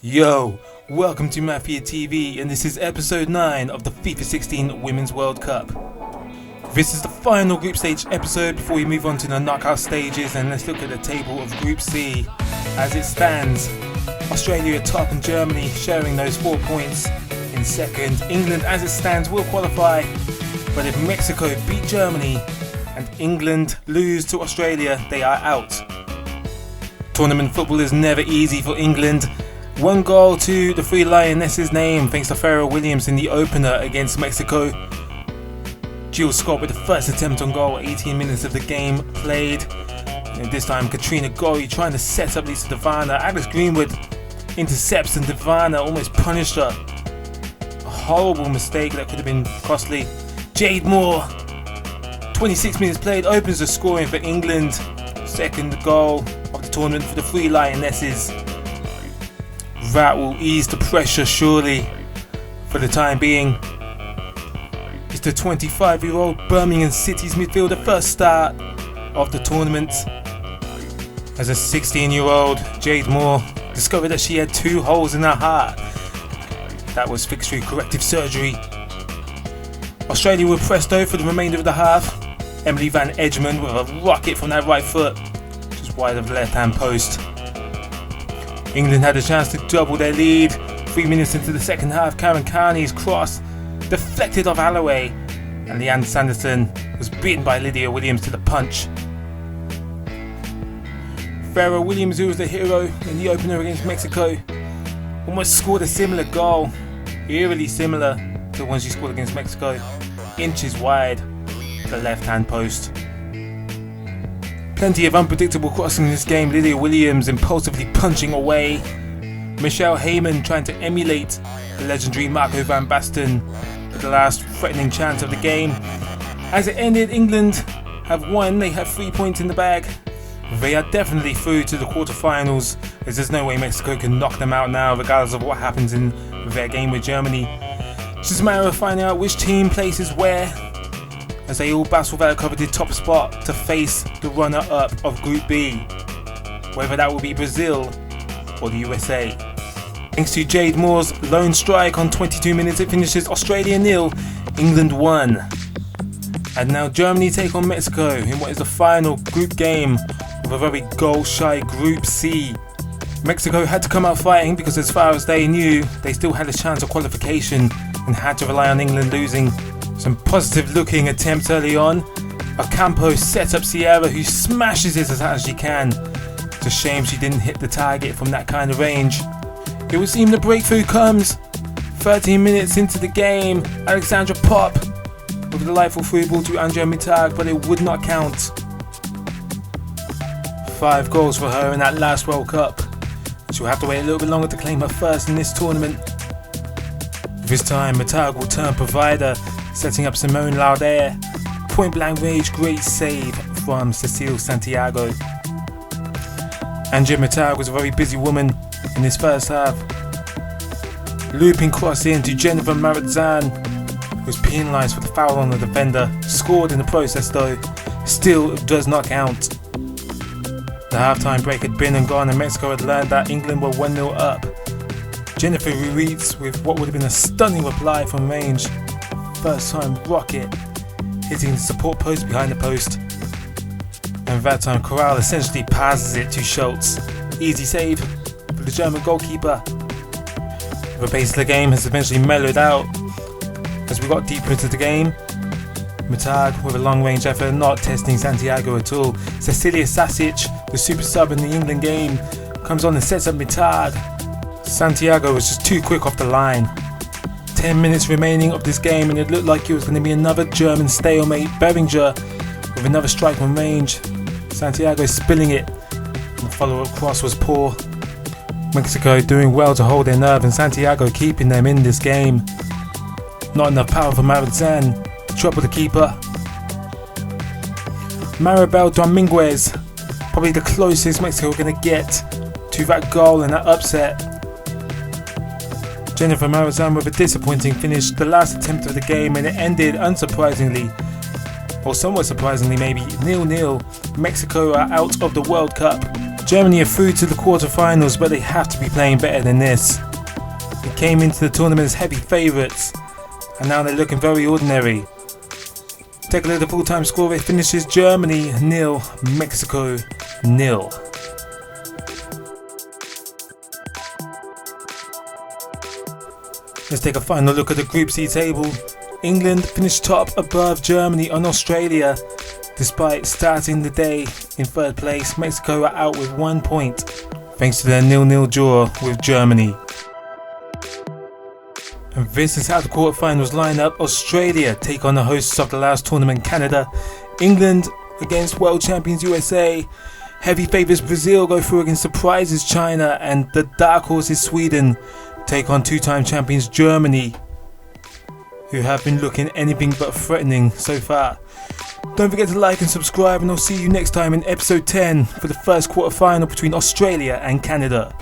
Yo, welcome to Mafia TV, and this is episode 9 of the FIFA 16 Women's World Cup. This is the final group stage episode before we move on to the knockout stages, and let's look at the table of Group C. As it stands, Australia top and Germany sharing those 4 points in second. England as it stands will qualify, but if Mexico beat Germany and England lose to Australia, they are out. Tournament football is never easy for England. 1 goal to the Three Lionesses' name thanks to Farrah Williams in the opener against Mexico. Jill Scott with the first attempt on goal, 18 minutes of the game played. And this time Katrina Gorry trying to set up Lisa Devana. Alice Greenwood intercepts and Devana almost punished her. A horrible mistake that could have been costly. Jade Moore, 26 minutes played, opens the scoring for England. Second goal of the tournament for the Three Lionesses. That will ease the pressure surely for the time being. It's the 25-year-old Birmingham City's midfielder first start of the tournament. As a 16-year-old, Jade Moore discovered that she had 2 holes in her heart. That was fixed through corrective surgery. Australia were pressed though for the remainder of the half. Emily Van Edgemond with a rocket from that right foot, just wide of the left-hand post. England had a chance to double their lead. 3 minutes into the second half, Karen Carney's cross deflected off Alloway, and Leanne Sanderson was beaten by Lydia Williams to the punch. Farrah Williams, who was the hero in the opener against Mexico, almost scored a similar goal, eerily similar to the one she scored against Mexico, inches wide to the left-hand post. Plenty of unpredictable crossing in this game. Lydia Williams impulsively punching away. Michelle Heyman trying to emulate the legendary Marco van Basten at the last threatening chance of the game. As it ended, England have won. They have 3 points in the bag. They are definitely through to the quarterfinals, as there's no way Mexico can knock them out now, regardless of what happens in their game with Germany. It's just a matter of finding out which team places where, as they all battle for that coveted top spot to face the runner-up of Group B, whether that will be Brazil or the USA. Thanks to Jade Moore's lone strike on 22 minutes, it finishes Australia 0, England 1. And now Germany take on Mexico in what is the final group game of a very goal-shy Group C. Mexico had to come out fighting because, as far as they knew, they still had a chance of qualification and had to rely on England losing. Some positive looking attempts early on. Ocampo sets up Sierra, who smashes it as hard as she can. It's a shame she didn't hit the target from that kind of range. It would seem the breakthrough comes 13 minutes into the game. Alexandra Pop with a delightful through ball to Andrea Mitag, but it would not count. 5 goals for her in that last World Cup. She'll have to wait a little bit longer to claim her first in this tournament. This time Mitag will turn provider, setting up Simone Lauder. Point blank range, great save from Cecile Santiago. Andrea Mitag was a very busy woman in this first half. Looping cross in to Jennifer Marizan, who was penalised for the foul on the defender. Scored in the process though, still does not count. The halftime break had been and gone, and Mexico had learned that England were 1-0 up. Jennifer Ruiz with what would have been a stunning reply from range. First time rocket hitting the support post behind the post, and that time Corral essentially passes it to Schultz. Easy save for the German goalkeeper. The pace of the game has eventually mellowed out as we got deeper into the game. Mitag with a long range effort, not testing Santiago at all. Cecilia Sasic, the super sub in the England game, comes on and sets up Mitag. Santiago was just too quick off the line. 10 minutes remaining of this game, and it looked like it was going to be another German stalemate. Beringer with another strike on range. Santiago spilling it, and the follow-up cross was poor. Mexico doing well to hold their nerve, and Santiago keeping them in this game. Not enough power for Marizan to trouble the keeper. Maribel Dominguez, probably the closest Mexico are going to get to that goal and that upset. Jennifer Marizan with a disappointing finish, the last attempt of the game, and it ended unsurprisingly, or somewhat surprisingly maybe, 0-0. Mexico are out of the World Cup. Germany are through to the quarterfinals, but they have to be playing better than this. They came into the tournament as heavy favourites, and now they're looking very ordinary. Take a look at the full-time score. It finishes Germany 0, Mexico 0. Let's take a final look at the Group C table. England finished top above Germany and Australia. Despite starting the day in third place, Mexico are out with 1 point thanks to their 0-0 draw with Germany. And this is how the quarterfinals line up. Australia take on the hosts of the last tournament, Canada. England against world champions USA. Heavy favourites Brazil go through against surprises China, and the dark horses Sweden take on two-time champions Germany, who have been looking anything but threatening so far. Don't forget to like and subscribe, and I'll see you next time in episode 10 for the first quarterfinal between Australia and Canada.